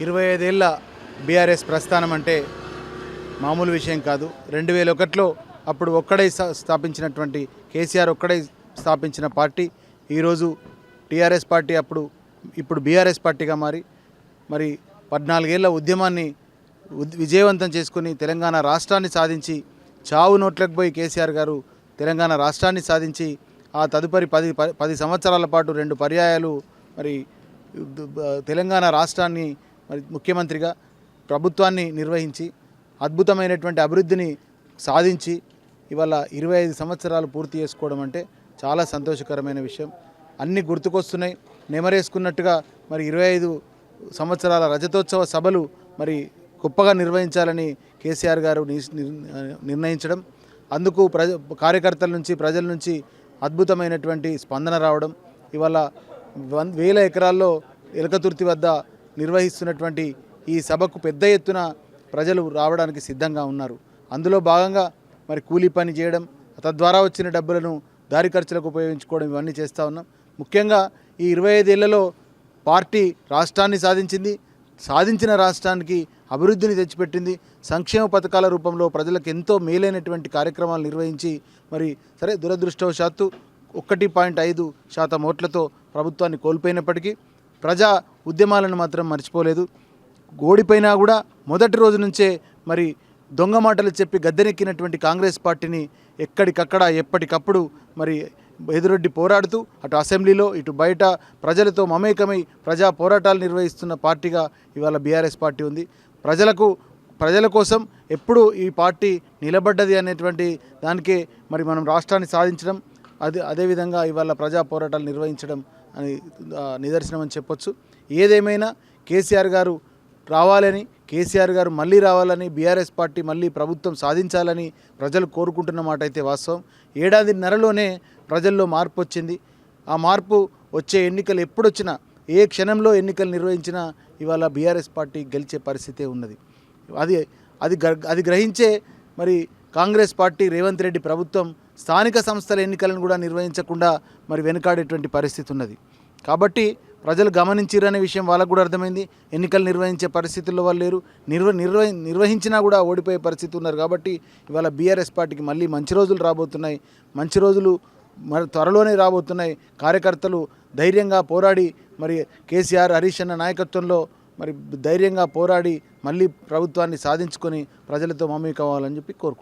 25 ఏళ్ల బీఆర్ఎస్ ప్రస్థానం అంటే మామూలు విషయం కాదు. 2001లో అప్పుడు ఒక్కడే స్థాపించినటువంటి కేసీఆర్ ఒక్కడే స్థాపించిన పార్టీ ఈరోజు టీఆర్ఎస్ పార్టీ ఇప్పుడు బీఆర్ఎస్ పార్టీగా మరి 14 ఏళ్ల ఉద్యమాన్ని విజయవంతం చేసుకుని తెలంగాణ రాష్ట్రాన్ని సాధించి చావు నోట్లకు పోయి కేసీఆర్ గారు తెలంగాణ రాష్ట్రాన్ని సాధించి ఆ తదుపరి 10 సంవత్సరాల పాటు 2 పర్యాయాలు మరి తెలంగాణ రాష్ట్రాన్ని మరి ముఖ్యమంత్రిగా ప్రభుత్వాన్ని నిర్వహించి అద్భుతమైనటువంటి అభివృద్ధిని సాధించి ఇవాళ 25 సంవత్సరాలు పూర్తి చేసుకోవడం అంటే చాలా సంతోషకరమైన విషయం. అన్నీ గుర్తుకొస్తున్నాయి. నెమరేసుకున్నట్టుగా మరి 25 సంవత్సరాల రజతోత్సవ సభలు మరి గొప్పగా నిర్వహించాలని కేసీఆర్ గారు నిర్ణయించడం, అందుకు కార్యకర్తల నుంచి ప్రజల నుంచి అద్భుతమైనటువంటి స్పందన రావడం, ఇవాళ వేల ఎకరాల్లో ఎలకతుర్తి వద్ద నిర్వహిస్తున్నటువంటి ఈ సభకు పెద్ద ఎత్తున ప్రజలు రావడానికి సిద్ధంగా ఉన్నారు. అందులో భాగంగా మరి కూలీ పని చేయడం, తద్వారా వచ్చిన డబ్బులను దారి ఖర్చులకు ఉపయోగించుకోవడం, ఇవన్నీ చేస్తూ ఉన్నాం. ముఖ్యంగా ఈ 25 ఏళ్లలో పార్టీ రాష్ట్రాన్ని సాధించిన రాష్ట్రానికి అభివృద్ధిని తెచ్చిపెట్టింది. సంక్షేమ పథకాల రూపంలో ప్రజలకు ఎంతో మేలైనటువంటి కార్యక్రమాలు నిర్వహించి మరి దురదృష్టవశాత్తు 1.5% ఓట్లతో ప్రభుత్వాన్ని కోల్పోయినప్పటికీ ప్రజా ఉద్యమాలను మాత్రం మర్చిపోలేదు. ఓడిపోయినా కూడా మొదటి రోజు నుంచే మరి దొంగ మాటలు చెప్పి గద్దెనెక్కినటువంటి కాంగ్రెస్ పార్టీని ఎక్కడికక్కడ ఎప్పటికప్పుడు మరి ఎదురొడ్డి పోరాడుతూ అటు అసెంబ్లీలో ఇటు బయట ప్రజలతో మమేకమై ప్రజా పోరాటాలు నిర్వహిస్తున్న పార్టీగా ఇవాళ బీఆర్ఎస్ పార్టీ ఉంది. ప్రజల కోసం ఎప్పుడు ఈ పార్టీ నిలబడ్డది అనేటువంటి దానికే మరి మనం రాష్ట్రాన్ని సాధించడం, అదేవిధంగా ఇవాళ ప్రజా పోరాటాలు నిర్వహించడం అని నిదర్శనం అని చెప్పొచ్చు. ఏదేమైనా కేసీఆర్ గారు రావాలని, కేసీఆర్ గారు మళ్ళీ రావాలని, బీఆర్ఎస్ పార్టీ మళ్ళీ ప్రభుత్వం సాధించాలని ప్రజలు కోరుకుంటున్న మాట అయితే వాస్తవం. 1.5 ఏళ్లలోనే ప్రజల్లో మార్పు వచ్చింది. ఆ మార్పు వచ్చే ఎన్నికలు ఎప్పుడొచ్చినా, ఏ క్షణంలో ఎన్నికలు నిర్వహించినా ఇవాళ బీఆర్ఎస్ పార్టీ గెలిచే పరిస్థితే ఉన్నది. అది గ్రహించే మరి కాంగ్రెస్ పార్టీ రేవంత్ రెడ్డి ప్రభుత్వం స్థానిక సంస్థల ఎన్నికలను కూడా నిర్వహించకుండా మరి వెనుకాడేటువంటి పరిస్థితి ఉన్నది. కాబట్టి ప్రజలు గమనించిరనే విషయం వాళ్ళకు కూడా అర్థమైంది. ఎన్నికలు నిర్వహించే పరిస్థితుల్లో వాళ్ళు లేరు, నిర్వహించినా కూడా ఓడిపోయే పరిస్థితి ఉన్నారు. కాబట్టి ఇవాళ బీఆర్ఎస్ పార్టీకి మళ్ళీ మంచి రోజులు రాబోతున్నాయి. మంచి రోజులు మరి త్వరలోనే రాబోతున్నాయి. కార్యకర్తలు ధైర్యంగా పోరాడి మరి కేసీఆర్, హరీష్ అన్న నాయకత్వంలో మరి ధైర్యంగా పోరాడి మళ్ళీ ప్రభుత్వాన్ని సాధించుకొని ప్రజలతో మమేకం అవ్వాలని చెప్పి కోరుకుంటున్నాను.